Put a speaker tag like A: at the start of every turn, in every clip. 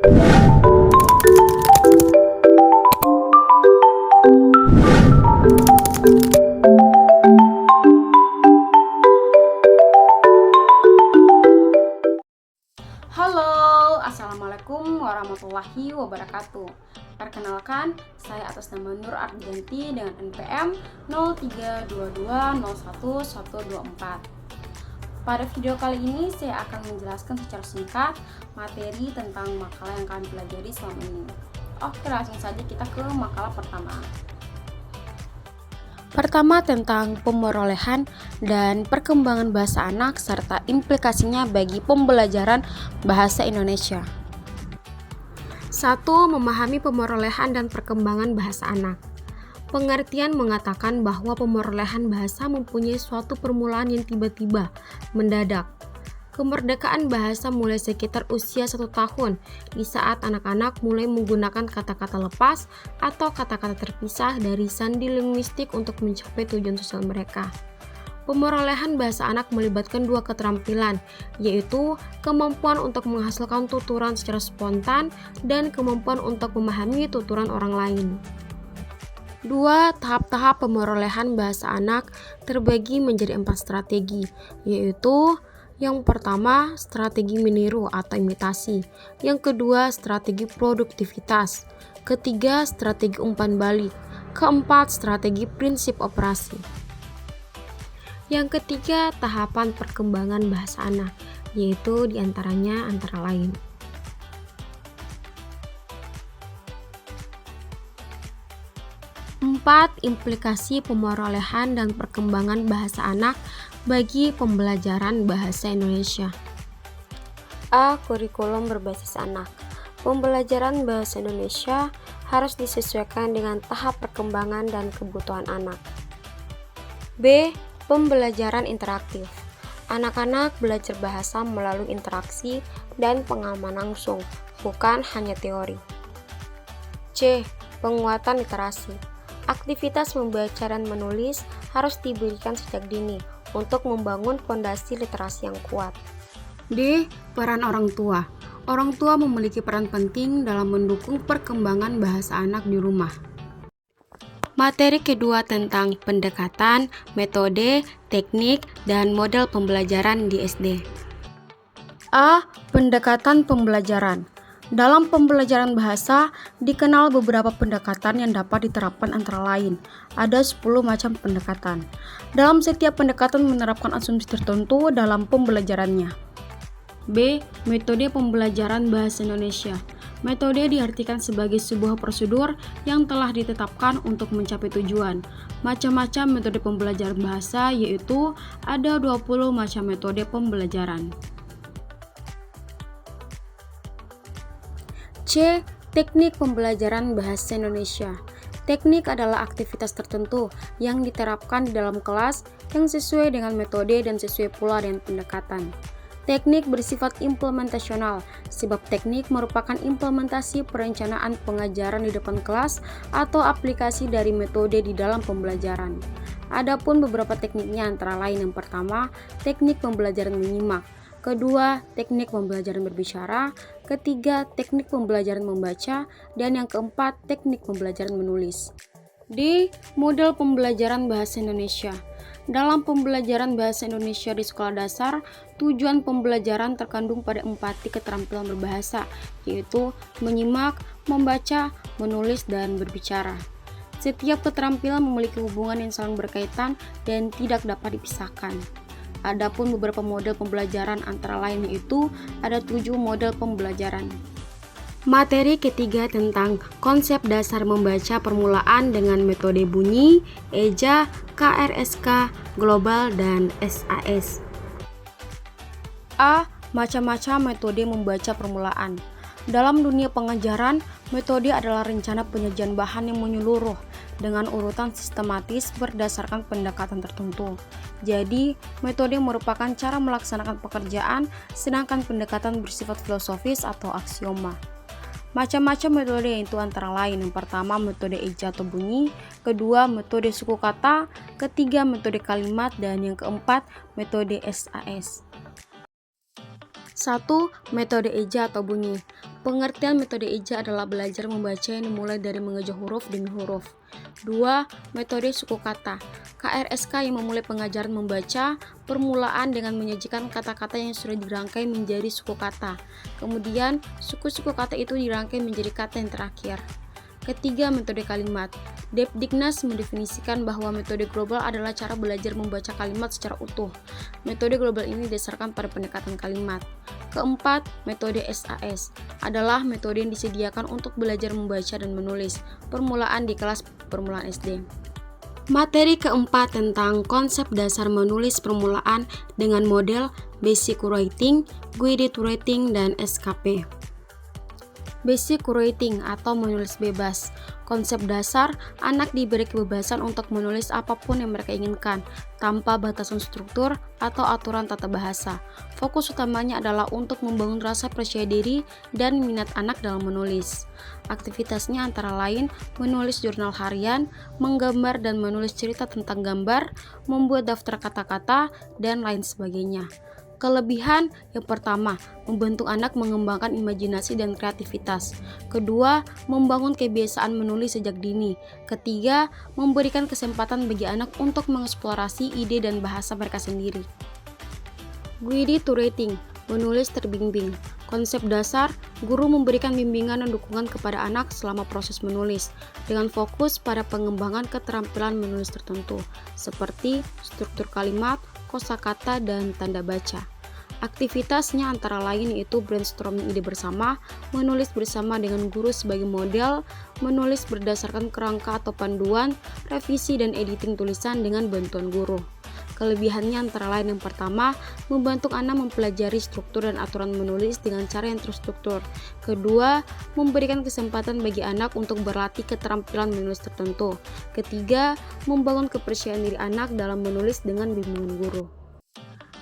A: Halo, Assalamualaikum warahmatullahi wabarakatuh. Perkenalkan, saya atas nama Nur Ardianti dengan NPM 0322011124. Pada video kali ini saya akan menjelaskan secara singkat materi tentang makalah yang kalian pelajari selama ini. Oke, langsung saja kita ke makalah pertama. Pertama, tentang pemerolehan dan perkembangan bahasa anak serta implikasinya bagi pembelajaran bahasa Indonesia. 1. Memahami pemerolehan dan perkembangan bahasa anak. Pengertian mengatakan bahwa pemerolehan bahasa mempunyai suatu permulaan yang tiba-tiba, mendadak. Kemerdekaan bahasa mulai sekitar usia 1 tahun, di saat anak-anak mulai menggunakan kata-kata lepas atau kata-kata terpisah dari sandi linguistik untuk mencapai tujuan sosial mereka. Pemerolehan bahasa anak melibatkan 2 keterampilan, yaitu kemampuan untuk menghasilkan tuturan secara spontan dan kemampuan untuk memahami tuturan orang lain. 2. Tahap-tahap pemerolehan bahasa anak terbagi menjadi 4 strategi, yaitu yang pertama, strategi meniru atau imitasi. Yang kedua, strategi produktivitas. Ketiga, strategi umpan balik. Keempat, strategi prinsip operasi. Yang ketiga, tahapan perkembangan bahasa anak, yaitu diantaranya antara lain. Empat, implikasi pemerolehan dan perkembangan bahasa anak bagi pembelajaran bahasa Indonesia. A. Kurikulum berbasis anak. Pembelajaran bahasa Indonesia harus disesuaikan dengan tahap perkembangan dan kebutuhan anak. B. Pembelajaran interaktif. Anak-anak belajar bahasa melalui interaksi dan pengalaman langsung, bukan hanya teori. C. Penguatan literasi. Aktivitas membaca dan menulis harus diberikan sejak dini untuk membangun fondasi literasi yang kuat. D. Peran orang tua. Orang tua memiliki peran penting dalam mendukung perkembangan bahasa anak di rumah. Materi kedua tentang pendekatan, metode, teknik, dan model pembelajaran di SD. A. Pendekatan pembelajaran. Dalam pembelajaran bahasa, dikenal beberapa pendekatan yang dapat diterapkan antara lain. Ada 10 macam pendekatan. Dalam setiap pendekatan menerapkan asumsi tertentu dalam pembelajarannya. B. Metode pembelajaran bahasa Indonesia. Metode diartikan sebagai sebuah prosedur yang telah ditetapkan untuk mencapai tujuan. Macam-macam metode pembelajaran bahasa, yaitu ada 20 macam metode pembelajaran. C. Teknik pembelajaran bahasa Indonesia. Teknik adalah aktivitas tertentu yang diterapkan di dalam kelas yang sesuai dengan metode dan sesuai pula dengan pendekatan. Teknik bersifat implementasional, sebab teknik merupakan implementasi perencanaan pengajaran di depan kelas atau aplikasi dari metode di dalam pembelajaran. Adapun beberapa tekniknya antara lain yang pertama, teknik pembelajaran menyimak. Kedua, teknik pembelajaran berbicara. Ketiga, teknik pembelajaran membaca. Dan yang keempat, teknik pembelajaran menulis. D. Model pembelajaran bahasa Indonesia. Dalam pembelajaran bahasa Indonesia di sekolah dasar, tujuan pembelajaran terkandung pada 4 keterampilan berbahasa, yaitu menyimak, membaca, menulis, dan berbicara. Setiap keterampilan memiliki hubungan yang saling berkaitan dan tidak dapat dipisahkan. Adapun beberapa model pembelajaran antara lain yaitu ada 7 model pembelajaran. Materi ketiga tentang konsep dasar membaca permulaan dengan metode bunyi, eja, KRSK, global, dan SAS. A. Macam-macam metode membaca permulaan. Dalam dunia pengajaran, metode adalah rencana penyajian bahan yang menyeluruh dengan urutan sistematis berdasarkan pendekatan tertentu. Jadi, metode merupakan cara melaksanakan pekerjaan, sedangkan pendekatan bersifat filosofis atau aksioma. Macam-macam metode yaitu antara lain yang pertama metode eja atau bunyi, kedua metode suku kata, ketiga metode kalimat, dan yang keempat metode SAS. 1. Metode eja atau bunyi. Pengertian metode EJA adalah belajar membaca yang dimulai dari mengeja huruf demi huruf. 2. Metode suku kata. KRSK yang memulai pengajaran membaca permulaan dengan menyajikan kata-kata yang sudah dirangkai menjadi suku kata. Kemudian, suku-suku kata itu dirangkai menjadi kata yang terakhir. Ketiga, metode kalimat. Depdiknas mendefinisikan bahwa metode global adalah cara belajar membaca kalimat secara utuh. Metode global ini didasarkan pada pendekatan kalimat. Keempat, metode SAS adalah metode yang disediakan untuk belajar membaca dan menulis permulaan di kelas permulaan SD. Materi keempat tentang konsep dasar menulis permulaan dengan model Basic Writing, Guided Writing, dan SKP. Basic Writing atau menulis bebas. Konsep dasar, anak diberi kebebasan untuk menulis apapun yang mereka inginkan, tanpa batasan struktur atau aturan tata bahasa. Fokus utamanya adalah untuk membangun rasa percaya diri dan minat anak dalam menulis. Aktivitasnya antara lain menulis jurnal harian, menggambar dan menulis cerita tentang gambar, membuat daftar kata-kata, dan lain sebagainya. Kelebihan yang pertama, membantu anak mengembangkan imajinasi dan kreativitas. Kedua, membangun kebiasaan menulis sejak dini. Ketiga, memberikan kesempatan bagi anak untuk mengeksplorasi ide dan bahasa mereka sendiri. Guided Writing, menulis terbimbing. Konsep dasar, guru memberikan bimbingan dan dukungan kepada anak selama proses menulis, dengan fokus pada pengembangan keterampilan menulis tertentu, seperti struktur kalimat, kosakata, dan tanda baca. Aktivitasnya antara lain yaitu brainstorming ide bersama, menulis bersama dengan guru sebagai model, menulis berdasarkan kerangka atau panduan, revisi dan editing tulisan dengan bantuan guru. Kelebihannya antara lain yang pertama, membantu anak mempelajari struktur dan aturan menulis dengan cara yang terstruktur. Kedua, memberikan kesempatan bagi anak untuk berlatih keterampilan menulis tertentu. Ketiga, membangun kepercayaan diri anak dalam menulis dengan bimbingan guru.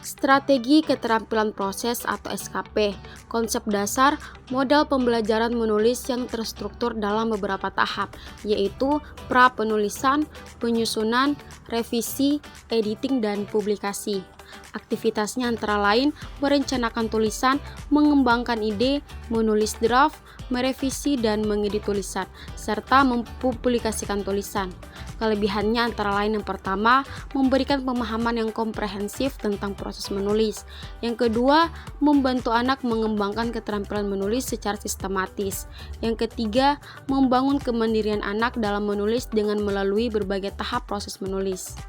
A: Strategi keterampilan proses atau SKP. Konsep dasar, modal pembelajaran menulis yang terstruktur dalam beberapa tahap, yaitu pra-penulisan, penyusunan, revisi, editing, dan publikasi. Aktivitasnya antara lain merencanakan tulisan, mengembangkan ide, menulis draft, merevisi dan mengedit tulisan, serta mempublikasikan tulisan. Kelebihannya antara lain yang pertama, memberikan pemahaman yang komprehensif tentang proses menulis. Yang kedua, membantu anak mengembangkan keterampilan menulis secara sistematis. Yang ketiga, membangun kemandirian anak dalam menulis dengan melalui berbagai tahap proses menulis.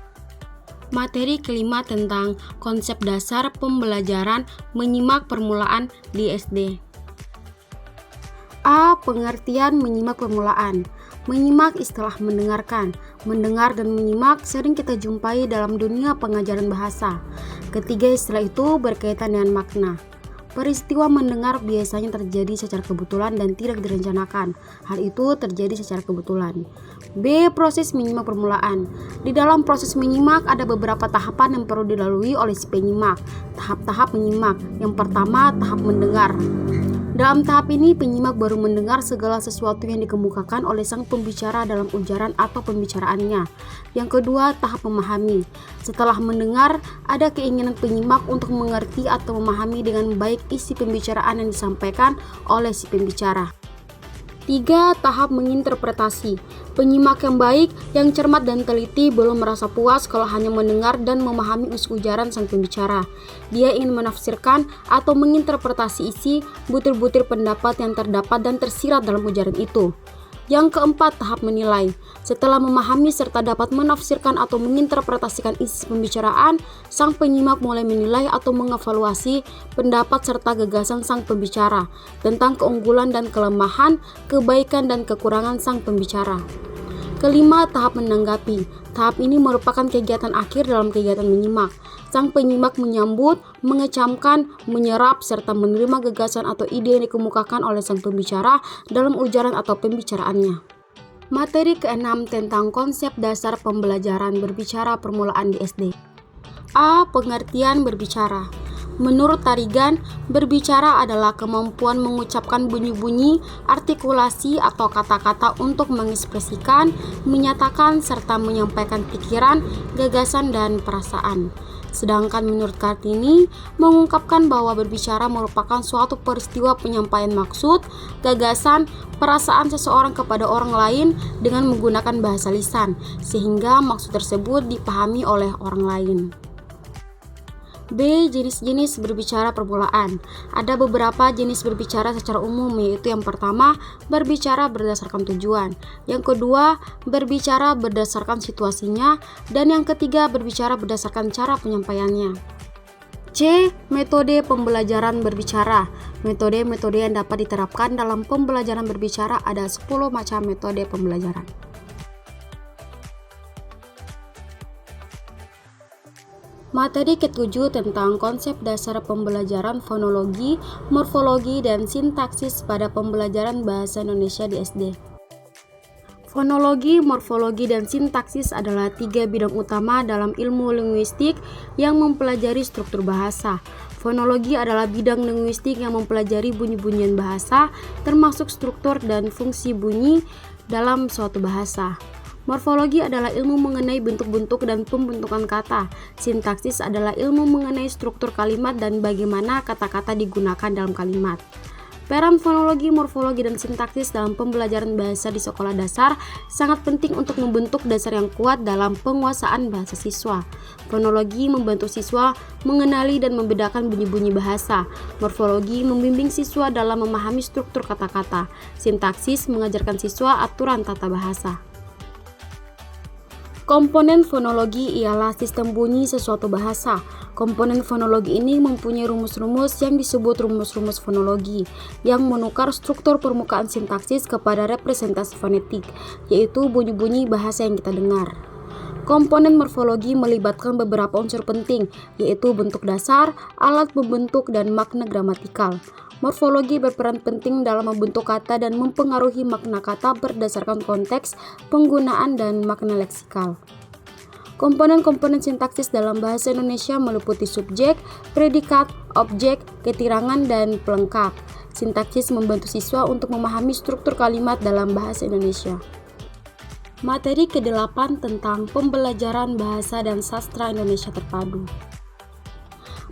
A: Materi kelima tentang konsep dasar pembelajaran menyimak permulaan di SD. A. Pengertian menyimak permulaan. Menyimak istilah mendengarkan. Mendengar dan menyimak sering kita jumpai dalam dunia pengajaran bahasa. Ketiga istilah itu berkaitan dengan makna. Peristiwa mendengar biasanya terjadi secara kebetulan dan tidak direncanakan. Hal itu terjadi secara kebetulan. B. Proses menyimak permulaan. Di dalam proses menyimak ada beberapa tahapan yang perlu dilalui oleh si penyimak. Tahap-tahap menyimak. Yang pertama, tahap mendengar. Dalam tahap ini, penyimak baru mendengar segala sesuatu yang dikemukakan oleh sang pembicara dalam ujaran atau pembicaraannya. Yang kedua, tahap memahami. Setelah mendengar, ada keinginan penyimak untuk mengerti atau memahami dengan baik isi pembicaraan yang disampaikan oleh si pembicara. 3. Tahap menginterpretasi. Penyimak yang baik, yang cermat dan teliti belum merasa puas kalau hanya mendengar dan memahami isi ujaran sang pembicara. Dia ingin menafsirkan atau menginterpretasi isi butir-butir pendapat yang terdapat dan tersirat dalam ujaran itu. Yang keempat, tahap menilai. Setelah memahami serta dapat menafsirkan atau menginterpretasikan isi pembicaraan, sang penyimak mulai menilai atau mengevaluasi pendapat serta gagasan sang pembicara tentang keunggulan dan kelemahan, kebaikan dan kekurangan sang pembicara. Kelima, tahap menanggapi. Tahap ini merupakan kegiatan akhir dalam kegiatan menyimak. Sang penyimak menyambut, mengecamkan, menyerap, serta menerima gagasan atau ide yang dikemukakan oleh sang pembicara dalam ujaran atau pembicaraannya. Materi keenam tentang konsep dasar pembelajaran berbicara permulaan di SD. A. Pengertian berbicara. Menurut Tarigan, berbicara adalah kemampuan mengucapkan bunyi-bunyi, artikulasi atau kata-kata untuk mengekspresikan, menyatakan, serta menyampaikan pikiran, gagasan, dan perasaan. Sedangkan menurut Kartini, mengungkapkan bahwa berbicara merupakan suatu peristiwa penyampaian maksud, gagasan, perasaan seseorang kepada orang lain dengan menggunakan bahasa lisan, sehingga maksud tersebut dipahami oleh orang lain. B. Jenis-jenis berbicara permulaan. Ada beberapa jenis berbicara secara umum, yaitu yang pertama, berbicara berdasarkan tujuan, yang kedua, berbicara berdasarkan situasinya, dan yang ketiga, berbicara berdasarkan cara penyampaiannya. C. Metode pembelajaran berbicara. Metode-metode yang dapat diterapkan dalam pembelajaran berbicara ada 10 macam metode pembelajaran. Materi ke-7 tentang konsep dasar pembelajaran fonologi, morfologi, dan sintaksis pada pembelajaran bahasa Indonesia di SD. Fonologi, morfologi, dan sintaksis adalah 3 bidang utama dalam ilmu linguistik yang mempelajari struktur bahasa. Fonologi adalah bidang linguistik yang mempelajari bunyi-bunyian bahasa, termasuk struktur dan fungsi bunyi dalam suatu bahasa. Morfologi adalah ilmu mengenai bentuk-bentuk dan pembentukan kata. Sintaksis adalah ilmu mengenai struktur kalimat dan bagaimana kata-kata digunakan dalam kalimat. Peran fonologi, morfologi, dan sintaksis dalam pembelajaran bahasa di sekolah dasar sangat penting untuk membentuk dasar yang kuat dalam penguasaan bahasa siswa. Fonologi membantu siswa mengenali dan membedakan bunyi-bunyi bahasa. Morfologi membimbing siswa dalam memahami struktur kata-kata. Sintaksis mengajarkan siswa aturan tata bahasa. Komponen fonologi ialah sistem bunyi sesuatu bahasa. Komponen fonologi ini mempunyai rumus-rumus yang disebut rumus-rumus fonologi, yang menukar struktur permukaan sintaksis kepada representasi fonetik, yaitu bunyi-bunyi bahasa yang kita dengar. Komponen morfologi melibatkan beberapa unsur penting, yaitu bentuk dasar, alat pembentuk, dan makna gramatikal. Morfologi berperan penting dalam membentuk kata dan mempengaruhi makna kata berdasarkan konteks, penggunaan, dan makna leksikal. Komponen-komponen sintaksis dalam bahasa Indonesia meliputi subjek, predikat, objek, ketirangan, dan pelengkap. Sintaksis membantu siswa untuk memahami struktur kalimat dalam bahasa Indonesia. Materi ke-8 tentang pembelajaran bahasa dan sastra Indonesia terpadu.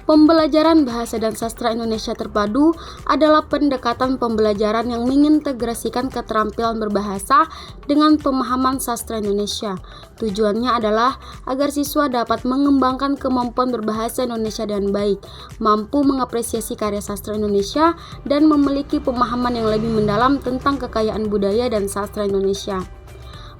A: Pembelajaran bahasa dan sastra Indonesia terpadu adalah pendekatan pembelajaran yang mengintegrasikan keterampilan berbahasa dengan pemahaman sastra Indonesia. Tujuannya adalah agar siswa dapat mengembangkan kemampuan berbahasa Indonesia dengan baik, mampu mengapresiasi karya sastra Indonesia, dan memiliki pemahaman yang lebih mendalam tentang kekayaan budaya dan sastra Indonesia.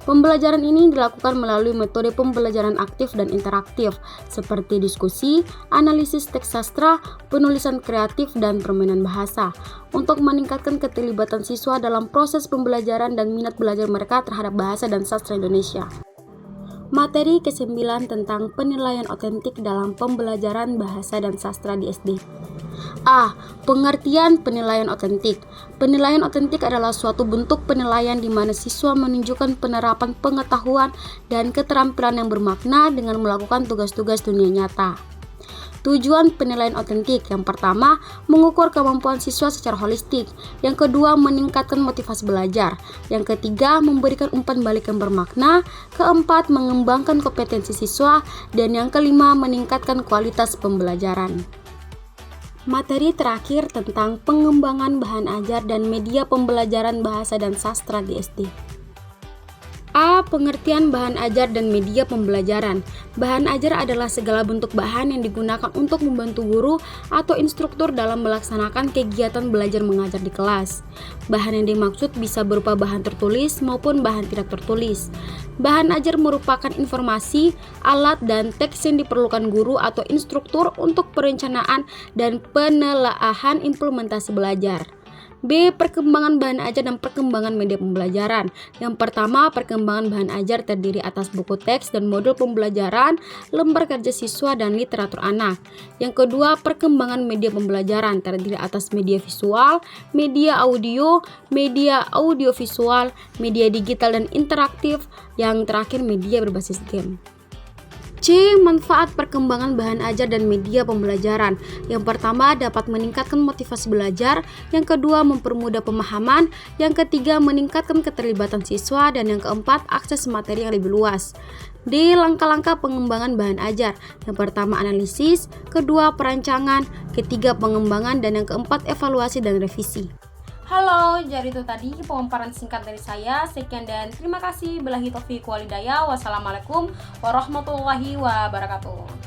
A: Pembelajaran ini dilakukan melalui metode pembelajaran aktif dan interaktif, seperti diskusi, analisis teks sastra, penulisan kreatif, dan permainan bahasa, untuk meningkatkan keterlibatan siswa dalam proses pembelajaran dan minat belajar mereka terhadap bahasa dan sastra Indonesia. Materi ke-9 tentang penilaian otentik dalam pembelajaran bahasa dan sastra di SD. A. Pengertian penilaian otentik. Penilaian otentik adalah suatu bentuk penilaian di mana siswa menunjukkan penerapan pengetahuan dan keterampilan yang bermakna dengan melakukan tugas-tugas dunia nyata. Tujuan penilaian otentik: yang pertama, mengukur kemampuan siswa secara holistik. Yang kedua, meningkatkan motivasi belajar. Yang ketiga, memberikan umpan balik yang bermakna. Keempat, mengembangkan kompetensi siswa. Dan yang kelima, meningkatkan kualitas pembelajaran. Materi terakhir tentang pengembangan bahan ajar dan media pembelajaran bahasa dan sastra di SD. A. Pengertian bahan ajar dan media pembelajaran. Bahan ajar adalah segala bentuk bahan yang digunakan untuk membantu guru atau instruktur dalam melaksanakan kegiatan belajar mengajar di kelas. Bahan yang dimaksud bisa berupa bahan tertulis maupun bahan tidak tertulis. Bahan ajar merupakan informasi, alat, dan teks yang diperlukan guru atau instruktur untuk perencanaan dan penelaahan implementasi belajar. B. Perkembangan bahan ajar dan perkembangan media pembelajaran. Yang pertama, perkembangan bahan ajar terdiri atas buku teks dan modul pembelajaran, lembar kerja siswa, dan literatur anak. Yang kedua, perkembangan media pembelajaran terdiri atas media visual, media audiovisual, media digital dan interaktif. Yang terakhir, media berbasis game. C. Manfaat perkembangan bahan ajar dan media pembelajaran. Yang pertama, dapat meningkatkan motivasi belajar. Yang kedua, mempermudah pemahaman. Yang ketiga, meningkatkan keterlibatan siswa. Dan yang keempat, akses materi yang lebih luas. D. Langkah-langkah pengembangan bahan ajar. Yang pertama, analisis. Kedua, perancangan. Ketiga, pengembangan. Dan yang keempat, evaluasi dan revisi.
B: Halo, jadi itu tadi pemaparan singkat dari saya. Sekian dan terima kasih. Billahi taufiq wal hidayah. Wassalamualaikum warahmatullahi wabarakatuh.